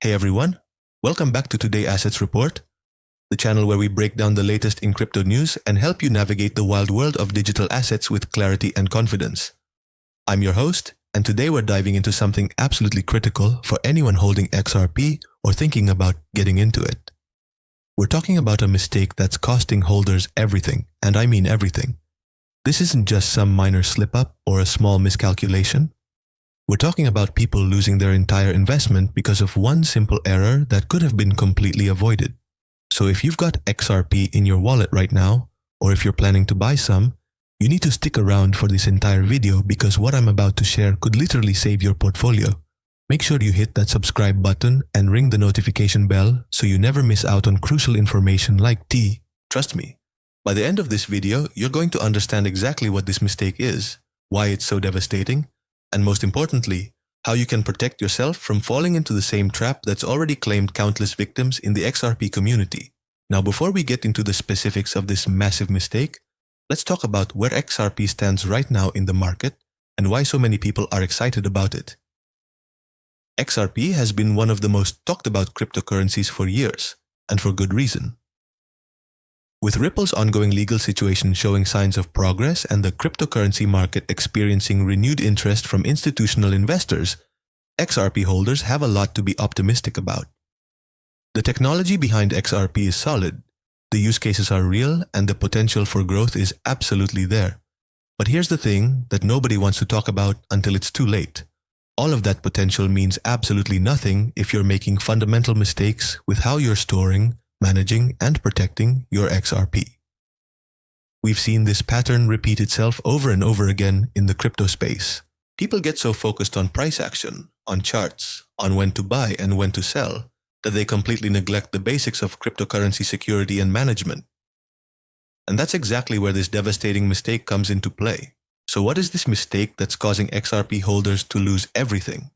Hey everyone, welcome back to Today Assets Report, the channel where we break down the latest in crypto news and help you navigate the wild world of digital assets with clarity and confidence. I'm your host, and today we're diving into something absolutely critical for anyone holding XRP or thinking about getting into it. We're talking about a mistake that's costing holders everything, and I mean everything. This isn't just some minor slip-up or a small miscalculation. We're talking about people losing their entire investment because of one simple error that could have been completely avoided. So if you've got XRP in your wallet right now, or if you're planning to buy some, you need to stick around for this entire video because what I'm about to share could literally save your portfolio. Make sure you hit that subscribe button and ring the notification bell so you never miss out on crucial information like tea. Trust me, by the end of this video, you're going to understand exactly what this mistake is, why it's so devastating, and most importantly, how you can protect yourself from falling into the same trap that's already claimed countless victims in the XRP community. Now, before we get into the specifics of this massive mistake, let's talk about where XRP stands right now in the market and why so many people are excited about it. XRP has been one of the most talked about cryptocurrencies for years, and for good reason. With Ripple's ongoing legal situation showing signs of progress and the cryptocurrency market experiencing renewed interest from institutional investors, XRP holders have a lot to be optimistic about. The technology behind XRP is solid, the use cases are real, and the potential for growth is absolutely there. But here's the thing that nobody wants to talk about until it's too late. All of that potential means absolutely nothing if you're making fundamental mistakes with how you're storing, managing, and protecting your XRP. We've seen this pattern repeat itself over and over again in the crypto space. People get so focused on price action, on charts, on when to buy and when to sell, that they completely neglect the basics of cryptocurrency security and management. And that's exactly where this devastating mistake comes into play. So what is this mistake that's causing XRP holders to lose everything?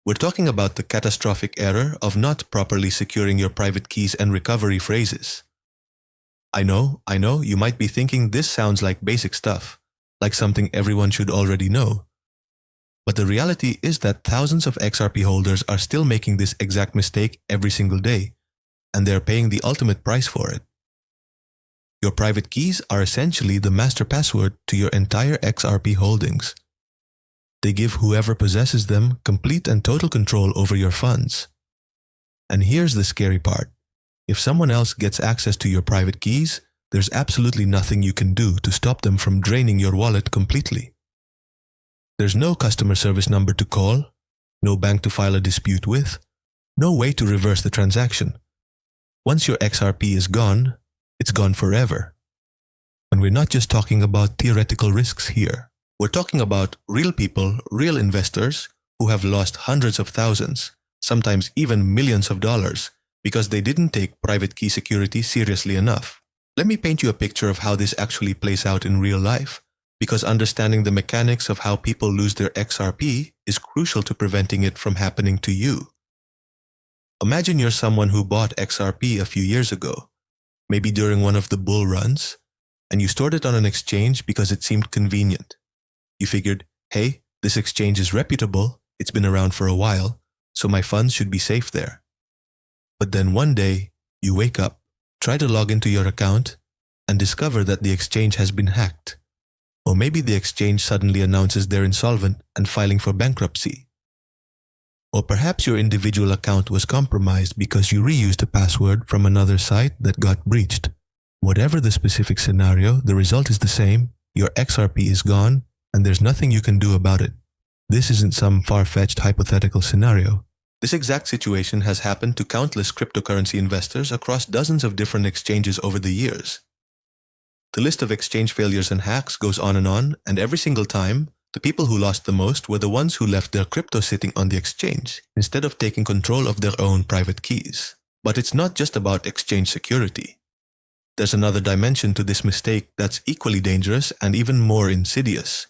We're talking about the catastrophic error of not properly securing your private keys and recovery phrases. I know, you might be thinking this sounds like basic stuff, like something everyone should already know. But the reality is that thousands of XRP holders are still making this exact mistake every single day, and they're paying the ultimate price for it. Your private keys are essentially the master password to your entire XRP holdings. They give whoever possesses them complete and total control over your funds. And here's the scary part. If someone else gets access to your private keys, there's absolutely nothing you can do to stop them from draining your wallet completely. There's no customer service number to call, no bank to file a dispute with, no way to reverse the transaction. Once your XRP is gone, it's gone forever. And we're not just talking about theoretical risks here. We're talking about real people, real investors who have lost hundreds of thousands, sometimes even millions of dollars, because they didn't take private key security seriously enough. Let me paint you a picture of how this actually plays out in real life, because understanding the mechanics of how people lose their XRP is crucial to preventing it from happening to you. Imagine you're someone who bought XRP a few years ago, maybe during one of the bull runs, and you stored it on an exchange because it seemed convenient. You figured, hey, this exchange is reputable, it's been around for a while, so my funds should be safe there. But then one day, you wake up, try to log into your account, and discover that the exchange has been hacked. Or maybe the exchange suddenly announces they're insolvent and filing for bankruptcy. Or perhaps your individual account was compromised because you reused a password from another site that got breached. Whatever the specific scenario, the result is the same, your XRP is gone, and there's nothing you can do about it. This isn't some far-fetched hypothetical scenario. This exact situation has happened to countless cryptocurrency investors across dozens of different exchanges over the years. The list of exchange failures and hacks goes on, and every single time, the people who lost the most were the ones who left their crypto sitting on the exchange, instead of taking control of their own private keys. But it's not just about exchange security. There's another dimension to this mistake that's equally dangerous and even more insidious.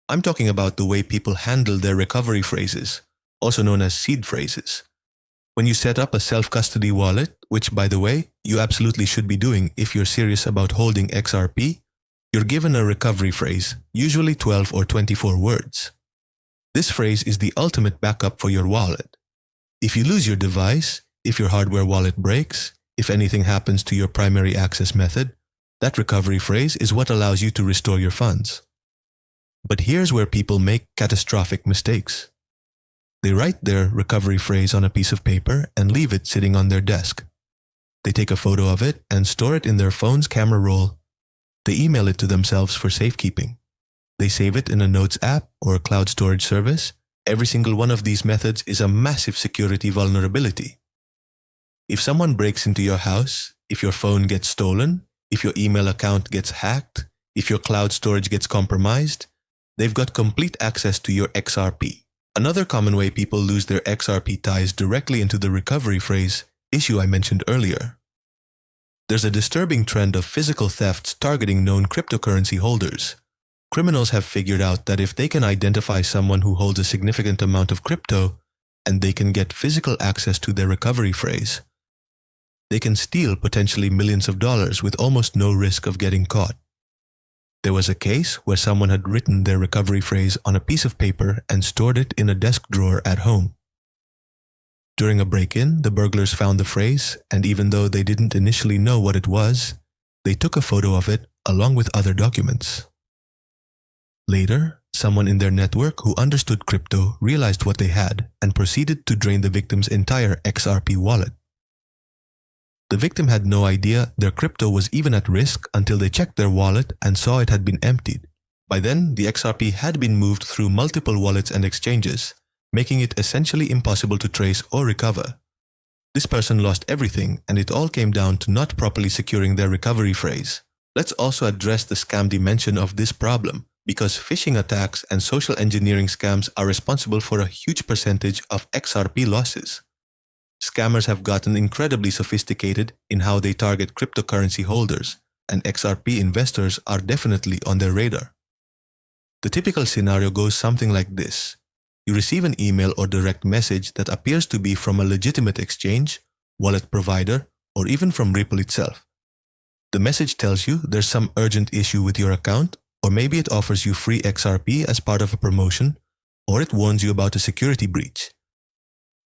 I'm talking about the way people handle their recovery phrases, also known as seed phrases. When you set up a self-custody wallet, which by the way, you absolutely should be doing if you're serious about holding XRP, you're given a recovery phrase, usually 12 or 24 words. This phrase is the ultimate backup for your wallet. If you lose your device, if your hardware wallet breaks, if anything happens to your primary access method, that recovery phrase is what allows you to restore your funds. But here's where people make catastrophic mistakes. They write their recovery phrase on a piece of paper and leave it sitting on their desk. They take a photo of it and store it in their phone's camera roll. They email it to themselves for safekeeping. They save it in a Notes app or a cloud storage service. Every single one of these methods is a massive security vulnerability. If someone breaks into your house, if your phone gets stolen, if your email account gets hacked, if your cloud storage gets compromised, they've got complete access to your XRP. Another common way people lose their XRP ties directly into the recovery phrase issue I mentioned earlier. There's a disturbing trend of physical thefts targeting known cryptocurrency holders. Criminals have figured out that if they can identify someone who holds a significant amount of crypto and they can get physical access to their recovery phrase, they can steal potentially millions of dollars with almost no risk of getting caught. There was a case where someone had written their recovery phrase on a piece of paper and stored it in a desk drawer at home. During a break-in, the burglars found the phrase, and even though they didn't initially know what it was, they took a photo of it along with other documents. Later, someone in their network who understood crypto realized what they had and proceeded to drain the victim's entire XRP wallet. The victim had no idea their crypto was even at risk until they checked their wallet and saw it had been emptied. By then, the XRP had been moved through multiple wallets and exchanges, making it essentially impossible to trace or recover. This person lost everything, and it all came down to not properly securing their recovery phrase. Let's also address the scam dimension of this problem, because phishing attacks and social engineering scams are responsible for a huge percentage of XRP losses. Scammers have gotten incredibly sophisticated in how they target cryptocurrency holders, and XRP investors are definitely on their radar. The typical scenario goes something like this. You receive an email or direct message that appears to be from a legitimate exchange, wallet provider, or even from Ripple itself. The message tells you there's some urgent issue with your account, or maybe it offers you free XRP as part of a promotion, or it warns you about a security breach.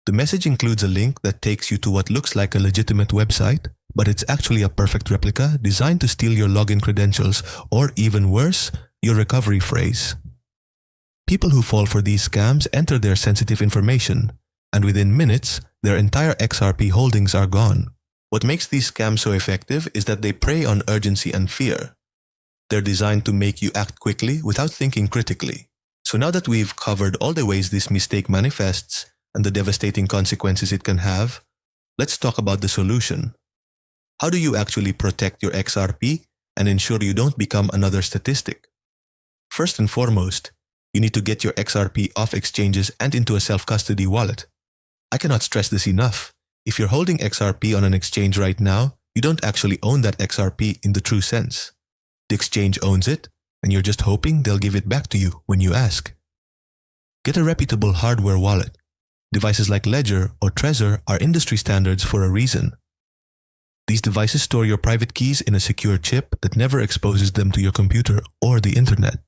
The message includes a link that takes you to what looks like a legitimate website, but it's actually a perfect replica designed to steal your login credentials, or even worse, your recovery phrase. People who fall for these scams enter their sensitive information, and within minutes, their entire XRP holdings are gone. What makes these scams so effective is that they prey on urgency and fear. They're designed to make you act quickly without thinking critically. So now that we've covered all the ways this mistake manifests and the devastating consequences it can have, let's talk about the solution. How do you actually protect your XRP and ensure you don't become another statistic? First and foremost, you need to get your XRP off exchanges and into a self-custody wallet. I cannot stress this enough. If you're holding XRP on an exchange right now, you don't actually own that XRP in the true sense. The exchange owns it, and you're just hoping they'll give it back to you when you ask. Get a reputable hardware wallet. Devices like Ledger or Trezor are industry standards for a reason. These devices store your private keys in a secure chip that never exposes them to your computer or the internet.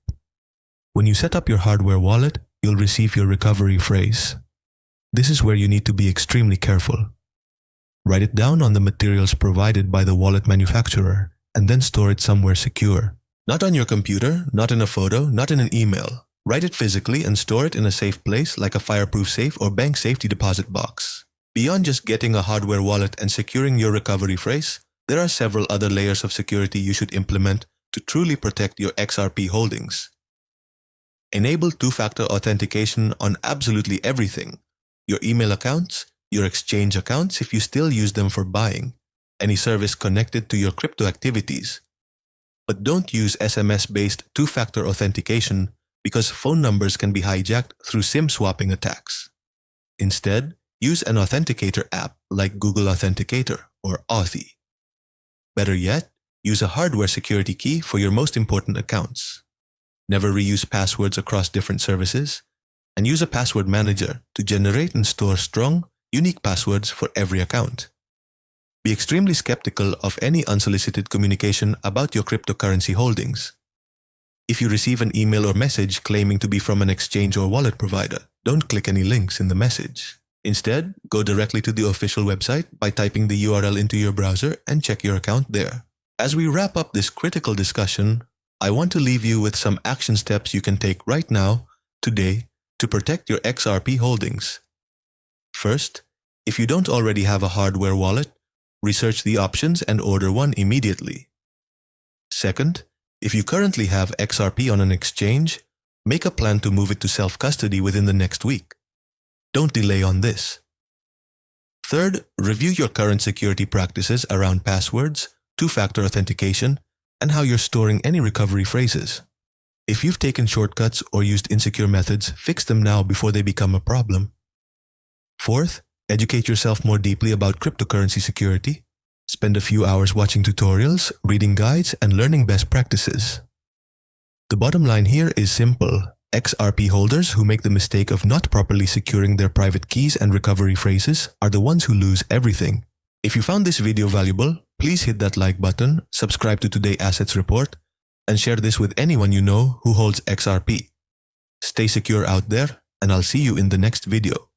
When you set up your hardware wallet, you'll receive your recovery phrase. This is where you need to be extremely careful. Write it down on the materials provided by the wallet manufacturer, and then store it somewhere secure. Not on your computer, not in a photo, not in an email. Write it physically and store it in a safe place like a fireproof safe or bank safety deposit box. Beyond just getting a hardware wallet and securing your recovery phrase, there are several other layers of security you should implement to truly protect your XRP holdings. Enable two-factor authentication on absolutely everything. Your email accounts, your exchange accounts if you still use them for buying, any service connected to your crypto activities. But don't use SMS-based two-factor authentication because phone numbers can be hijacked through SIM swapping attacks. Instead, use an authenticator app like Google Authenticator or Authy. Better yet, use a hardware security key for your most important accounts. Never reuse passwords across different services, and use a password manager to generate and store strong, unique passwords for every account. Be extremely skeptical of any unsolicited communication about your cryptocurrency holdings. If you receive an email or message claiming to be from an exchange or wallet provider, don't click any links in the message. Instead, go directly to the official website by typing the URL into your browser and check your account there. As we wrap up this critical discussion, I want to leave you with some action steps you can take right now, today, to protect your XRP holdings. First, if you don't already have a hardware wallet, research the options and order one immediately. Second, if you currently have XRP on an exchange, make a plan to move it to self-custody within the next week. Don't delay on this. Third, review your current security practices around passwords, two-factor authentication, and how you're storing any recovery phrases. If you've taken shortcuts or used insecure methods, fix them now before they become a problem. Fourth, educate yourself more deeply about cryptocurrency security. Spend a few hours watching tutorials, reading guides, and learning best practices. The bottom line here is simple. XRP holders who make the mistake of not properly securing their private keys and recovery phrases are the ones who lose everything. If you found this video valuable, please hit that like button, subscribe to Today Assets Report, and share this with anyone you know who holds XRP. Stay secure out there, and I'll see you in the next video.